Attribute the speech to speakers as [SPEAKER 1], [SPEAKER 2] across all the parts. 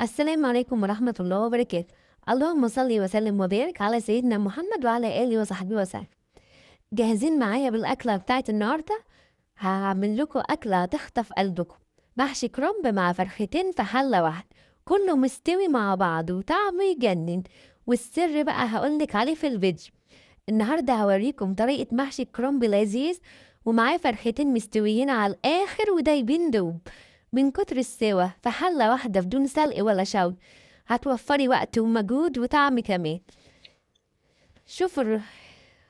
[SPEAKER 1] السلام عليكم ورحمة الله وبركاته. اللهم صل وسلم وبارك على سيدنا محمد وعلى آله وصحبه وسلم. جاهزين معايا بالأكلة بتاعت النهاردة؟ هعمل لكم أكلة تخطف قلبكم. محشي كرنب مع فرختين في حلة واحدة، كله مستوي مع بعض وطعمه يجنن. والسر بقى هقولك عليه في الفيديو. النهاردة هوريكم طريقة محشي كرنب لذيذ ومعاه فرختين مستويين على الآخر ودايبين دوب من كتر السوا في حلة واحدة بدون سلق ولا شوي. هتوفري وقت ومجهود وطعم كمان. شوفوا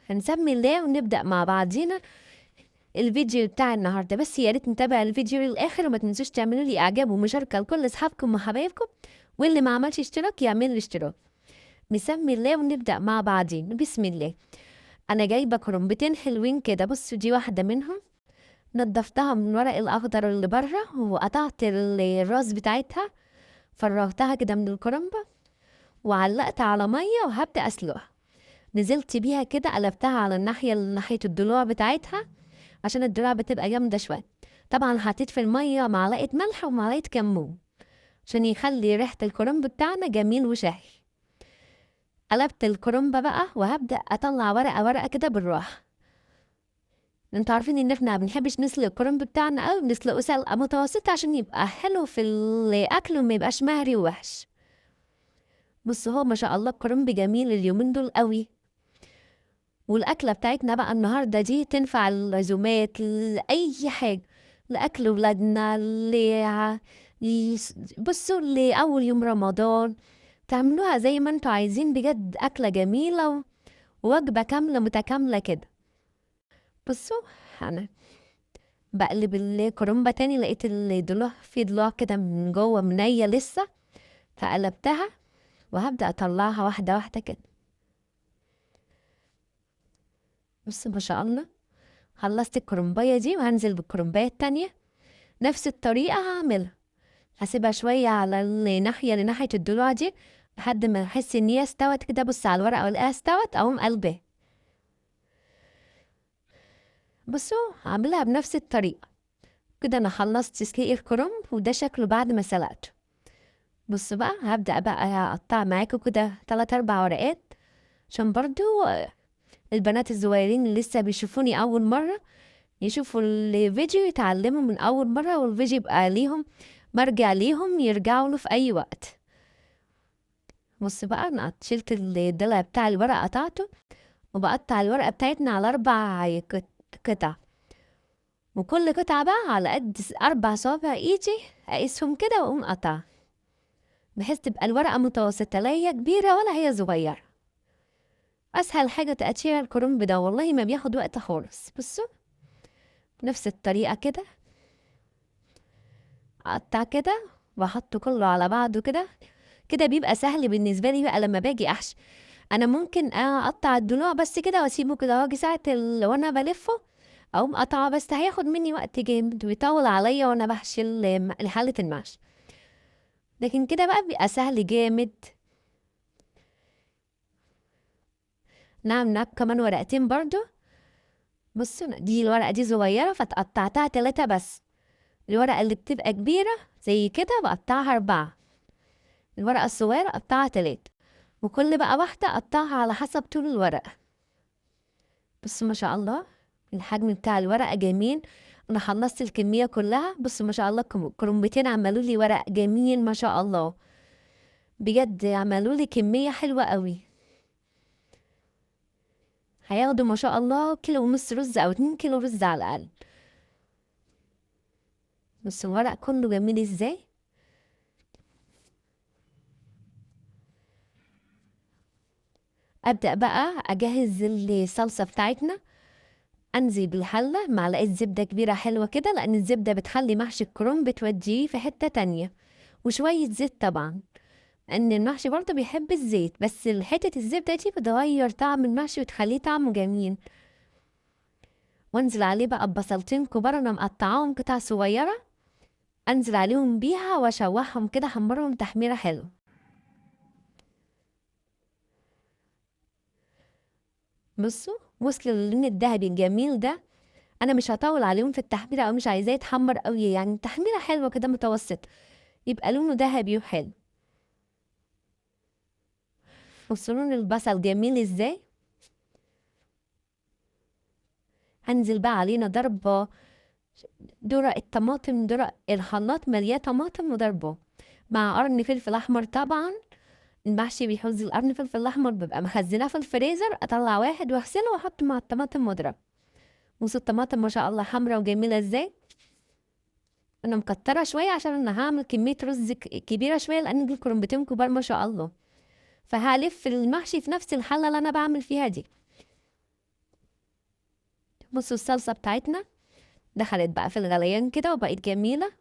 [SPEAKER 1] هنسمي الله ونبدأ مع بعضينا الفيديو بتاع النهارده. بس يا ريت نتابع الفيديو للآخر وما تنسوش تعملوا لي إعجاب ومشاركة لكل أصحابكم وحبايبكم، واللي ما عملش اشتراك يعمل لي اشتراك. نسمي الله ونبدأ مع بعضين. بسم الله. أنا جايبة كرنبتين حلوين كده، بصوا دي واحدة منهم. نضفتها من الورق الأخضر اللي بره وقطعت الراس بتاعتها، فرغتها كده من الكرنبة وعلقت على مية وهبدأ أسلقها. نزلت بيها كده قلبتها على ناحية الضلوع بتاعتها عشان الضلوع بتبقى جامدة شوية. طبعا حطيت في المية معلقة ملح ومعلقة كمون عشان يخلي ريحة الكرنب بتاعنا جميل وشهي. قلبت الكرنبة بقى وهبدأ أطلع ورقة ورقة كده بالراحة. انتوا عارفين ان احنا بنحبش نسلق الكرنب بتاعنا او بنسلقه سلقة متوسطة عشان يبقى حلو في الأكل وما يبقاش مهري ووحش. بص هو ما شاء الله الكرنب جميل اليومين دول قوي. والأكلة بتاعتنا بقى النهاردة دي تنفع العزومات لأي حاجة، لأكل ولادنا بصوا لأول يوم رمضان تعملوها زي ما انتوا عايزين. بجد أكلة جميلة ووجبة كاملة متكاملة كده. بصوا أنا بقلب الكرنبة تاني، لقيت الضلوع في ضلوع كده من جوه منية لسه، فقلبتها وهبدأ أطلعها واحدة واحدة كده. بص ما شاء الله خلصت الكرنباية دي وهنزل بالكرنباية التانية. نفس الطريقة هعملها، هسيبها شوية على الناحية لناحية الضلوع دي لحد ما أحس إن هي استوت كده. بص على الورقة ولاقيها استوت أقوم قلبها. بصوا هعملها بنفس الطريقة كده. أنا خلصت تسليق الكرنب وده شكله بعد ما سلقته. بص بقى هبدأ بقى أقطع معاكم كده 3 4 ورقات عشان برضو البنات الصغيرين اللي لسه بيشوفوني أول مرة يشوفوا الفيديو يتعلموا من أول مرة، والفيديو يبقى ليهم مرجع ليهم يرجعوا له في أي وقت. بص بقى أنا شلت الضلع بتاع الورقة قطعته وبقطع الورقة بتاعتنا على 4 قطع، وكل قطعة بقى على قد 4 صوابع ايدي اقيسهم كده واقوم قطع بحيث تبقى الورقة متوسطة، لا هي كبيرة ولا هي صغيرة. أسهل حاجة تقشير الكرنب ده والله ما بياخد وقت خالص. بصوا نفس الطريقة كده أقطع كده وأحطه كله على بعضه كده. كده بيبقى سهل بالنسبة لي بقى لما باجي أحشي. أنا ممكن أقطع الضلوع بس كده وأسيبه كده واجي ساعة وأنا بلفه أقوم قطعه، بس هياخد مني وقت جامد ويطول عليا وأنا بحشي حلة المحشي. لكن كده بقى بيبقى سهل جامد. نعم كمان ورقتين برضو. بصوا دي الورقة دي صغيرة فتقطعتها 3 بس. الورقة اللي بتبقى كبيرة زي كده بقطعها 4. الورقة الصغيرة قطعها 3، وكل بقى واحدة قطعها على حسب طول الورقة. بصوا ما شاء الله الحجم بتاع الورقة جميل. أنا خلصت الكمية كلها. بصوا ما شاء الله كرنبتين عملوا لي ورق جميل ما شاء الله. بجد عملوا لي كمية حلوة قوي. هياخدوا ما شاء الله 1.5 كيلو رز أو 2 كيلو رز على الأقل. بس الورق كله جميل ازاي. ابدا بقى اجهز الصلصه بتاعتنا. انزل بالحله معلقه زبده كبيره حلوه كده، لان الزبده بتخلي محشي الكرنب بتوديه في حته تانية. وشويه زيت طبعا، ان المحشي برضه بيحب الزيت، بس حته الزبده دي بتغير طعم المحشي وتخليه طعمه جميل. وانزل عليه بقى ببصلتين كبار انا مقطعاهم قطع صغيره، انزل عليهم بيها واشوحهم كده احمرهم تحميره حلوه. بصوا وصل اللون الذهبي الجميل ده. انا مش هطول عليهم في التحميره او مش عايزاه يتحمر قوي، يعني تحميره حلوه كده متوسط يبقى لونه ذهبي وحلو. بصوا لون البصل جميل ازاي. هنزل بقى علينا ضربة درق الطماطم، درق الخلاط مليان طماطم وضربه مع قرن فلفل احمر. طبعا المحشي بيحوز القرن فلفل الاحمر، ببقى مخزناه في الفريزر، اطلع واحد واغسله واحطه مع الطماطم واضرب. بصوا الطماطم ما شاء الله حمرا وجميله ازاي. انا مكتره شويه عشان انا هعمل كميه رز كبيره شويه، لان دول كرنبتين كبار ما شاء الله، فهلف المحشي في نفس الحله اللي انا بعمل فيها دي. بصوا الصلصه بتاعتنا دخلت بقى في الغليان كده وبقت جميله.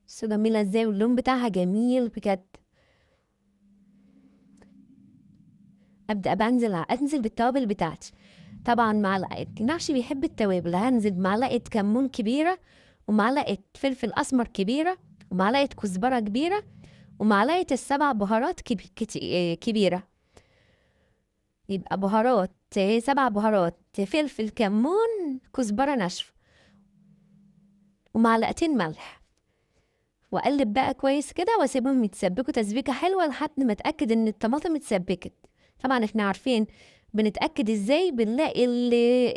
[SPEAKER 1] بصوا جميله ازاي، واللون بتاعها جميل بجد. ابدا انزل بالتوابل بتاعتي. طبعا معلقه المحشي بيحب التوابل، هنزل بمعلقه كمون كبيره، ومعلقه فلفل اسمر كبيره، ومعلقه كزبره كبيره، ومعلقه السبع بهارات كبيره. يبقى بهارات 7 بهارات، فلفل، كمون، كزبره ناشفه، ومعلقتين ملح. واقلب بقى كويس كده واسيبهم يتسبكوا تسبيكه حلوه لحد ما اتاكد ان الطماطم اتسبكت. طبعا احنا عارفين بنتاكد ازاي، بنلاقي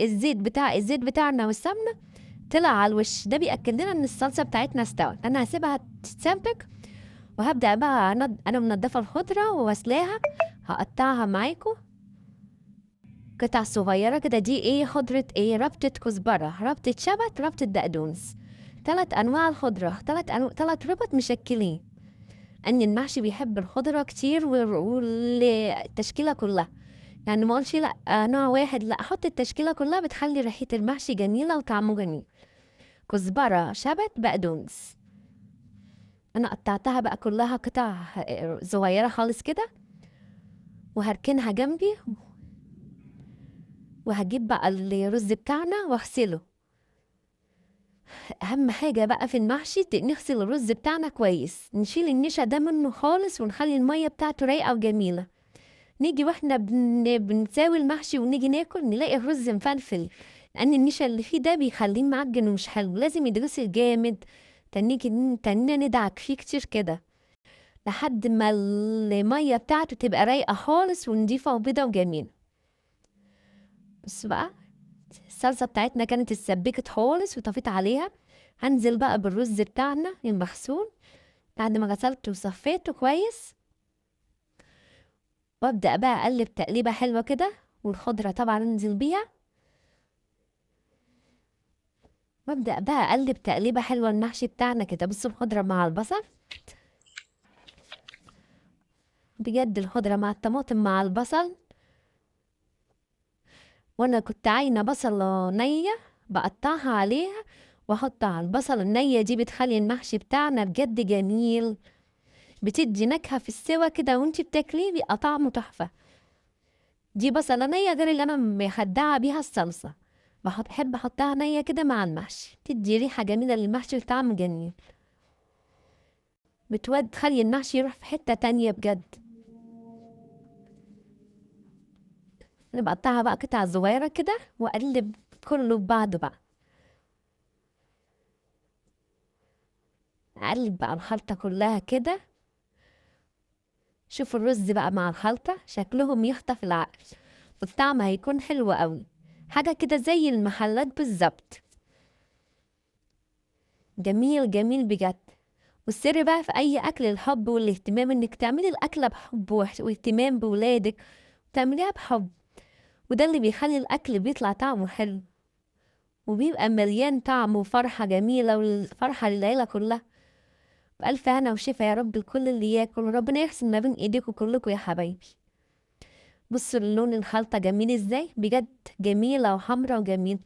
[SPEAKER 1] الزيت بتاعنا والسمنه طلع على الوش، ده بياكد لنا ان الصلصه بتاعتنا استوت. انا هسيبها تتسبك وهبدا بقى انا منضفه الخضره وغسلاها، هقطعها معاكم قطع صغيره كده. دي ايه؟ خضره ايه؟ ربطه كزبره، ربطه شبت، ربطه بقدونس، 3 انواع الخضره، 3 ربط مشكلين. ان المحشي بيحب الخضره كتير والتشكيله كلها، يعني ما اقولش لا نوع واحد، لا احط التشكيله كلها، بتخلي ريحه المحشي جميله وطعمه جميل. كزبره، شبت، بقدونس. انا قطعتها بقى كلها قطع صغيره خالص كده، وهركنها جنبي. وهجيب بقى الرز بتاعنا واغسله. اهم حاجه بقى في المحشي نغسل الرز بتاعنا كويس، نشيل النشا ده منه خالص، ونخلي الميه بتاعته رايقه وجميله. نيجي واحنا بنساوي المحشي ونيجي ناكل نلاقي الرز مفلفل، لان النشا اللي فيه ده بيخليه معجن ومش حلو، لازم يتغسل جامد. تنينا ندعك فيه كتير كده لحد ما الميه بتاعته تبقى رايقه خالص ونضيفه وبيضه وجميله. بص بقى، الصلصه بتاعتنا كانت اتسبكت خالص وطفيت عليها. هنزل بقى بالرز بتاعنا المغسول بعد ما غسلته وصفيته كويس، وابدا بقى اقلب تقليبه حلوه كده، والخضره طبعا انزل بيها، وابدا بقى اقلب تقليبه حلوه المحشي بتاعنا كده. بصوا الخضره مع البصل، بجد الخضره مع الطماطم مع البصل. وانا كنت عاينه بصله نيه بقطعها عليها واحطها على البصله النيه دي، بتخلي المحشي بتاعنا بجد جميل، بتدي نكهه في السوا كده وانتي بتاكليه بيبقى طعمه تحفه. دي بصله نيه غير اللي انا مخدعه بيها الصلصه، بحب احطها نيه كده مع المحشي، تدي ريحه جميله للمحشي وطعم جميل، تخلي المحشي يروح في حته تانية بجد. انا بقطعها بقى قطع صغيره كده واقلب كله ببعضه بقى. اقلب بقى الخلطه كلها كده. شوفوا الرز بقى مع الخلطه شكلهم يخطف العقل، والطعم هيكون حلو قوي، حاجه كده زي المحلات بالظبط. جميل جميل بجد. والسر بقى في اي اكل الحب والاهتمام، انك تعملي الاكله بحب واهتمام بولادك، تعمليها بحب، وده اللي بيخلي الاكل بيطلع طعمه حلو، وبيبقى مليان طعم وفرحه جميله، والفرحه للعيله كلها. بألف هنا وشفا يا رب لكل اللي ياكل، وربنا يحسن ما بين ايديكم كلكم يا حبايبي. بصوا اللون الخلطة جميل ازاي، بجد جميلة وحمرا وجميل.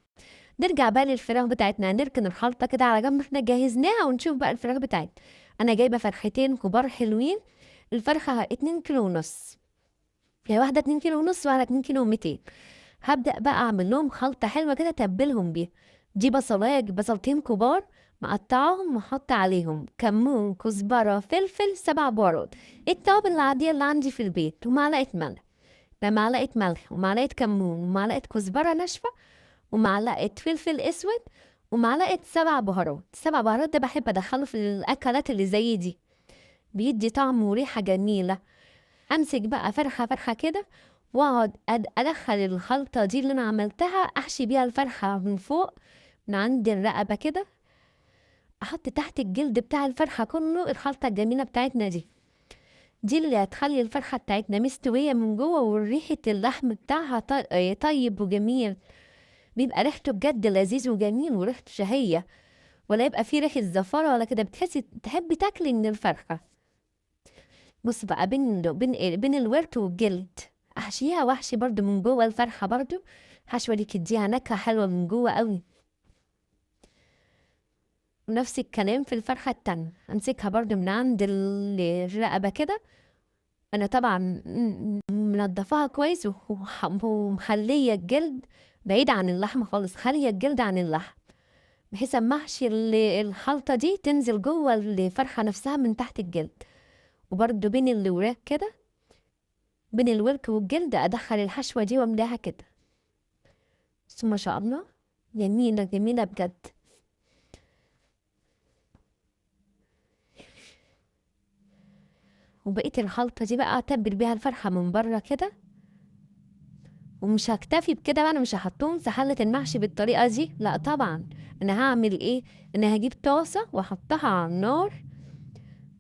[SPEAKER 1] نرجع بقى للفراخ بتاعتنا، نركن الخلطة كده على جنب، احنا جهزناها ونشوف بقى الفراخ بتاعتنا. انا جايبة فرختين كبار حلوين، الفرخة 2 كيلو ونص، يعني واحدة 2 كيلو ونص وواحدة 2 كيلو 200. هبدأ بقى اعمل لهم خلطة حلوة كده تبلهم بيها. دي بصلتين كبار مقطعهم وحط عليهم كمون، كزبرة، فلفل، 7 بهارات، التوابل العادية اللي عندي في البيت، ومعلقة ملح. بمعلقة ملح ومعلقة كمون ومعلقة كزبرة ناشفة ومعلقة فلفل اسود ومعلقة 7 بهارات. 7 بهارات ده بحب أدخله في الأكلات اللي زي دي، بيدي طعم وريحة جميلة. أمسك بقى فرخة فرخة كده وأقعد أدخل الخلطة دي اللي أنا عملتها، أحشي بيها الفرخة من فوق من عند الرقبة كده، أحط تحت الجلد بتاع الفرخة كله الخلطة الجميلة بتاعتنا دي اللي هتخلي الفرخة بتاعتنا مستوية من جوه، وريحة اللحم بتاعها طيب وجميل، بيبقى ريحته بجد لذيذ وجميل وريحته شهية، ولا يبقى فيه ريحة زفارة ولا كده، بتحسي تحبي تاكلي من الفرخة. بص بقى بين الورك والجلد احشيها، واحشي برضو من جوه الفرخة برضو حشوة دي تديها نكهة حلوة من جوه قوي. ونفس الكلام في الفرخة التانية، امسكها برضو من عند الرقبة كده. انا طبعا منضفاها كويس ومخلية الجلد بعيد عن اللحم خالص، خالية الجلد عن اللحم، بحيث اما احشي الخلطة دي تنزل جوه الفرخة نفسها من تحت الجلد. وبرضو بين الوراك كده، بين الورك والجلد ادخل الحشوة دي واملاها كده. بس ما شاء الله جميلة جميلة بجد. وبقيت الخلطة دي بقى اتبل بيها الفرخة من بره كده. ومش هكتفي بكده بقى، انا مش هحطهم في حلة المحشي بالطريقة دي، لا طبعا. انا هعمل ايه؟ انا هجيب طاسة واحطها على النار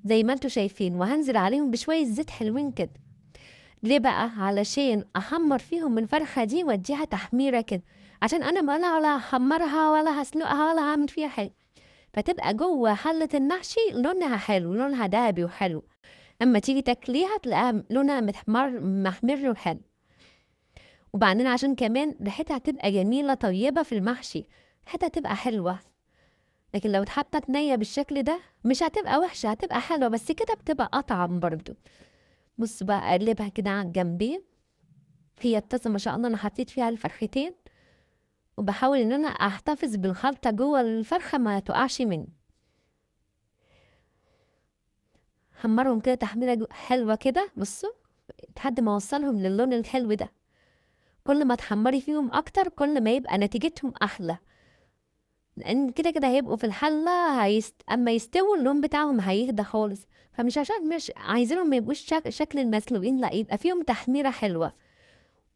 [SPEAKER 1] زي ما انتوا شايفين، وهنزل عليهم بشوية زيت حلوين كده. ليه بقى؟ علشان احمر فيهم الفرخة دي واديها تحميرة كده، عشان انا ولا هحمرها ولا هسلقها ولا هعمل فيها حاجة، فتبقى جوه حلة المحشي لونها حلو، لونها دهبي وحلو، اما تيجي تاكليها تلاقيها لونها محمر وحلو. وبعدين عشان كمان ريحتها هتبقى جميلة طيبة في المحشي، ريحتها تبقى حلوة. لكن لو اتحطت نية بالشكل ده مش هتبقى وحشة، هتبقى حلوة بس كده بتبقى أطعم برضو. بص بقى اقلبها كده على الجنبين. هي الطاسة ما شاء الله انا حطيت فيها الفرختين، وبحاول ان انا احتفظ بالخلطة جوه الفرخة ما تقعش مني. حمرهم كده تحميرة حلوة كده، بصوا لحد ما اوصلهم للون الحلو ده. كل ما تحمري فيهم اكتر كل ما يبقى نتيجتهم احلى، لان كده كده هيبقوا في الحلة اما يستووا اللون بتاعهم هيهدى خالص. فمش عشان مش عايزينهم ما يبقوش شكل المسلوقين، لا يبقى فيهم تحميرة حلوة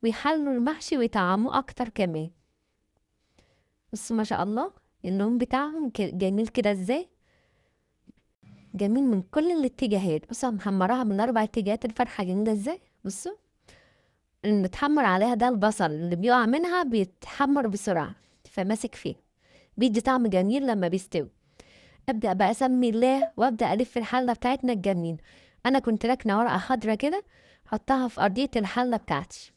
[SPEAKER 1] ويحلوا المحشي ويطعموه اكتر كمان. بصوا ما شاء الله اللون بتاعهم جميل كده ازاي، جميل من كل الاتجاهات. بصوا محمراها من 4 اتجاهات الفرخة جميلة ازاي. بصوا اللي متحمر عليها ده البصل اللي بيقع منها بيتحمر بسرعة، فماسك فيه بيدي طعم جميل لما بيستوي. ابدا بقى اسمي الله وابدا الف الحله بتاعتنا الجميل. انا كنت راكنه ورقه خضرا كده، حطها في ارضيه الحله بتاعتي.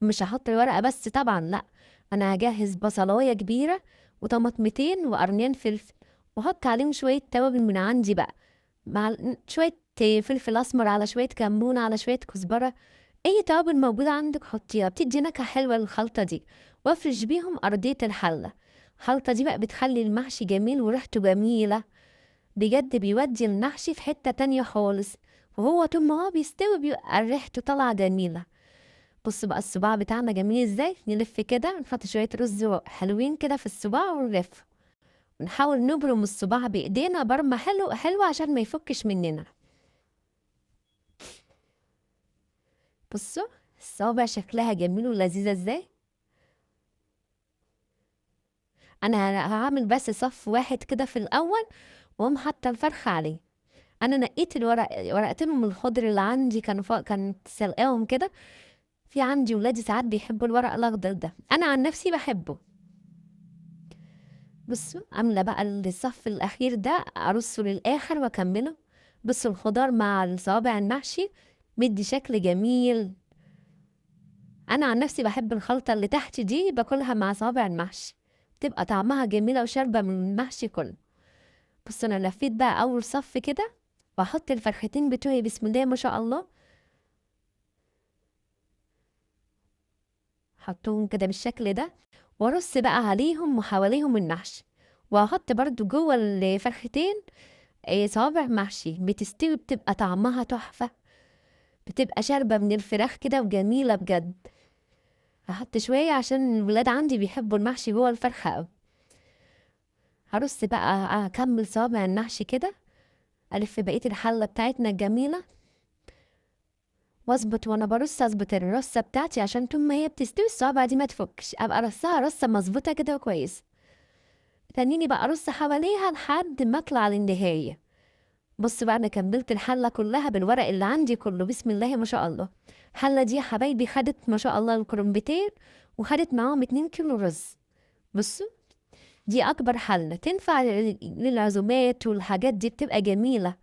[SPEAKER 1] مش هحط الورقه بس طبعا، لا، انا هجهز بصلايه كبيره وطماطمتين وقرنين فلفل، واحط عليهم شويه توابل من عندي بقى، مع شويه فلفل اسمر على شويه كمون على شويه كزبره. اي توابل موجوده عندك حطيها، بتدي نكهه حلوه للخلطه دي. وافرش بيهم ارضيه الحله. الخلطه دي بقى بتخلي المحشي جميل وريحته جميله، بجد بيودي المحشي في حته تانية خالص. وهو طول ما هو بيستوي بيبقى ريحته طالعه جميله. بص بقى الصباع بتاعنا جميل ازاي، نلف كده نحط شويه رز حلوين كده في الصباع ونلف، ونحاول نبرم الصباع بايدينا برمه حلو حلو عشان ما يفكش مننا. بصوا الصوابع شكلها جميل ولذيذة ازاي. انا هعمل بس صف واحد كده في الاول، واقوم حاطه الفرخة عليه. انا نقيت ورقتين من الخضر اللي عندي كانت سلقاهم كده. في عندي ولادي ساعات بيحبوا الورق الاخضر ده، انا عن نفسي بحبه. بصوا عاملة بقى الصف الاخير ده ارصه للاخر واكمله. بصوا الخضار مع الصوابع المحشي مدي شكل جميل. انا عن نفسي بحب الخلطة اللي تحت دي باكلها مع صوابع المحشي، تبقى طعمها جميلة وشاربة من المحشي كله. بص انا لفيت بقى اول صف كده، واحط الفرختين بتوعي بسم الله ما شاء الله، حطهم كده بالشكل ده، وارص بقى عليهم وحواليهم المحشي. واحط برضو جوه الفرختين صوابع محشي بتستوي، بتبقى طعمها تحفة، بتبقى شاربة من الفراخ كده وجميلة بجد. هحط شوية عشان الولاد عندي بيحبوا المحشي جوه الفرخة أوي. هرص بقى اكمل صوابع المحشي كده، الف بقيه الحله بتاعتنا الجميله واظبط، وانا برص اظبط الرصه بتاعتي عشان طول ما هي بتستوي الصوابع دي ما تفكش، ابقى رصها رصه مظبوطه كده وكويس. تانيني بقى ارص حواليها لحد ما اطلع للنهايه. بص بقى انا كملت الحله كلها بالورق اللي عندي كله، بسم الله ما شاء الله. الحله دي يا حبايبي خدت ما شاء الله الكرنبتين، وخدت معاهم 2 كيلو رز. بصوا دي اكبر حله تنفع للعزومات والحاجات دي، بتبقى جميله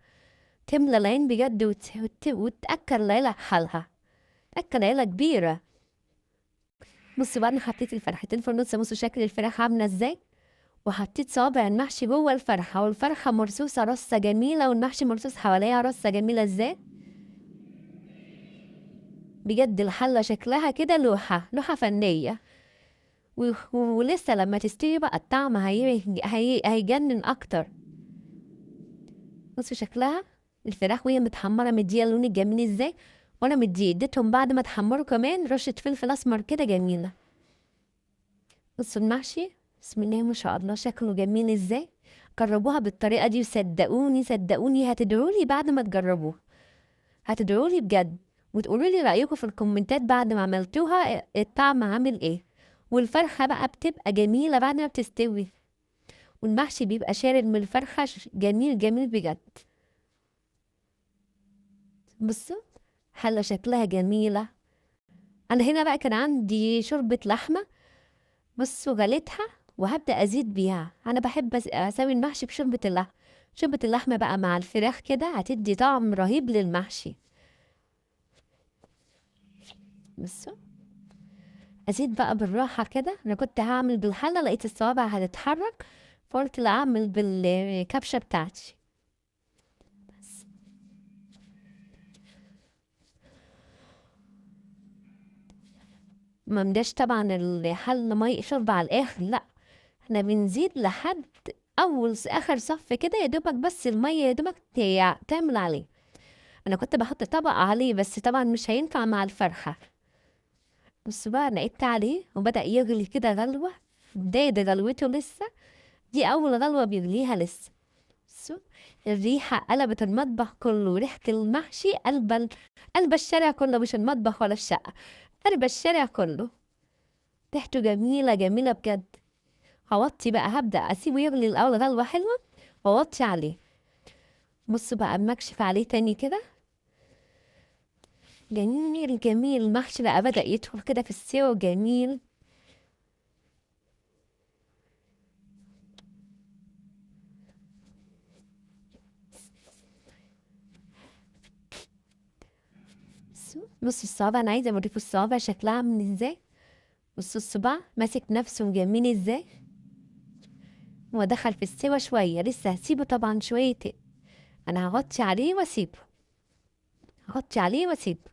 [SPEAKER 1] تملى العين بجد وتاكل ليله حالها، تاكل عيله كبيره. بصوا بقى انا حطيت الفرختين في النص، بصوا شكل الفراخ عامله ازاي، وحطيت صوابع المحشي جوه الفرخه، والفرخه مرصوصه رصه جميله، والمحشي مرصوص حواليها رصه جميله ازاي. بجد الحله شكلها كده لوحه فنيه. ولسه لما تستوي بقى الطعم هيجنن اكتر. بصوا شكلها الفراخ وهي متحمره مديه اللون الجميل ازاي، وانا اديتهم بعد ما اتحمروا كمان رشه فلفل اسمر كده جميله. بصوا المحشي بسم الله ما شاء الله شكله جميل ازاي. جربوها بالطريقه دي وصدقوني صدقوني هتدعولي بعد ما تجربوها، هتدعولي بجد، وتقولوا لي رايكم في الكومنتات بعد ما عملتوها الطعم عامل ايه. والفرخه بقى بتبقى جميله بعد ما بتستوي، والمحشي بيبقى شارد من الفرخه جميل جميل بجد. بصوا حله شكلها جميله. انا هنا بقى كان عندي شوربه لحمه، بصوا غليتها وهبدأ أزيد بيها. أنا بحب أسوي المحشي بشوربة اللحم. شوربة اللحمة بقى مع الفراخ كده هتدي طعم رهيب للمحشي. بصوا أزيد بقى بالراحة كده. أنا كنت هعمل بالحلة لقيت الصوابع هتتحرك، فقلت لا أعمل بالكبشة بتاعتي. بس ممداش طبعا الحل مي شوربة على الآخر، لأ احنا بنزيد لحد أول آخر صف كده، يا دوبك بس المية يا دوبك تعمل عليه. انا كنت بحط طبق عليه بس طبعا مش هينفع مع الفرخة. بص بقى نقيت عليه وبدأ يغلي كده غلوة، بداية غلوته لسه، دي أول غلوة بيغليها لسه. بصوا الريحة قلبت المطبخ كله، ريحة المحشي قلب الشارع كله، مش المطبخ ولا الشقة، قلب الشارع كله، ريحته جميلة جميلة بجد. هوطي بقى، هبدأ أسيبه يغلي الأول غلوة حلوة وأوطي عليه. بصوا بقى مكشف عليه تاني كده، جميل جميل. المحشي بقى بدأ يدخل كده في السوا جميل. بصوا الصوابع، انا عايزه اوريكم الصوابع شكلها عامل ازاي. بصوا الصباع ماسك نفسه جميل ازاي، هو دخل في السوا شويه، لسه هسيبه طبعا شويه. انا هغطي عليه واسيبه، هغطي عليه واسيبه.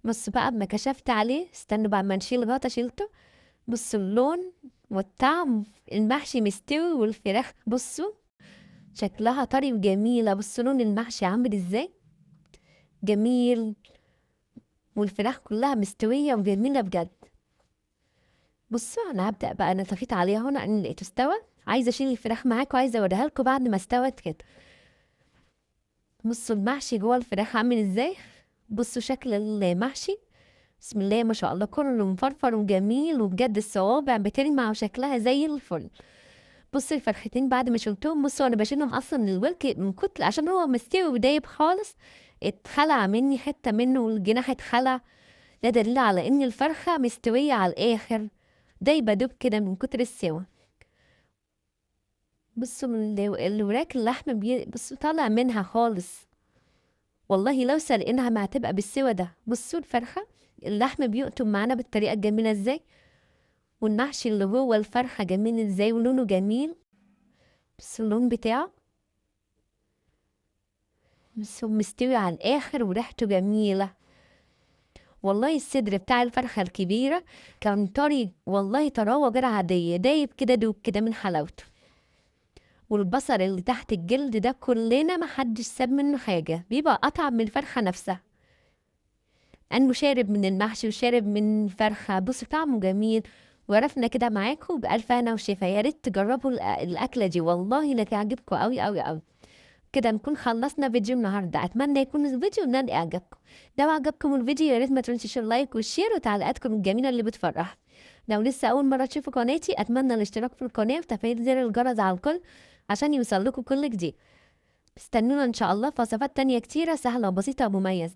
[SPEAKER 1] بصوا بقى اما كشفت عليه، استنوا بقى اما نشيل الغطا، شيلته. بصوا اللون والطعم، المحشي مستوي والفراخ بصوا شكلها طري وجميله. بصوا لون المحشي عامل ازاي جميل، والفراخ كلها مستويه وجميله بجد. بصوا انا هبدأ بقى، انا طفيت عليها هنا ان لقيته استوى، عايزه اشيل الفراخ معاكم وعايزه اوريها لكم بعد ما استوت كده. بصوا المحشي جوه الفراخ عامل ازاي، بصوا شكل المحشي بسم الله ما شاء الله كله مفرفر وجميل، وبجد الصوابع بتلمع وشكلها زي الفل. بصوا الفرختين بعد ما شلتهم، بصوا انا بشيلهم اصلا من الورك من كتل عشان هو مستوي ودايب خالص، اتخلع مني حته منه والجناح اتخلع، ده دليل على ان الفرخه مستويه على الاخر، دايبه دوب كده من كتر السوا. بصوا الوراك اللحم بصوا طالع منها خالص، والله لو سلقناها ما هتبقى بالسوا ده. بصوا الفرخة اللحم بيقطم معانا بالطريقة الجميلة ازاي، والمحشي اللي جوه الفرخة جميل ازاي ولونه جميل. بصوا اللون بتاعه، بصوا مستوي على الآخر وريحته جميلة. والله الصدر بتاع الفرخة الكبيرة كان طري، والله طراوة غير عادية، دايب كده دوب كده من حلاوته. والبصل اللي تحت الجلد ده كلنا محدش ساب منه حاجة، بيبقى أطعم من الفرخة نفسها، أنه شارب من المحشي وشارب من الفرخة. بص طعمه جميل وعرفنا كده معاكم بألف هنا وشفا. يا ريت تجربوا الأكلة دي، والله هتعجبكم أوي أوي أوي. كده نكون خلصنا فيديو النهارده، اتمنى يكون الفيديو نال اعجابكم. لو عجبكم الفيديو يا ريت ما تنسوش اللايك والشير وتعليقاتكم الجميله اللي بتفرح. لو لسه اول مره تشوفوا قناتي اتمنى الاشتراك في القناه وتفعيل زر الجرس على الكل عشان يوصلكوا كل جديد. استنونا ان شاء الله في وصفات تانية كتيره سهله وبسيطه ومميزه.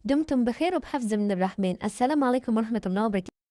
[SPEAKER 1] دمتم بخير وبحفظ من الرحمن. السلام عليكم ورحمه الله وبركاته.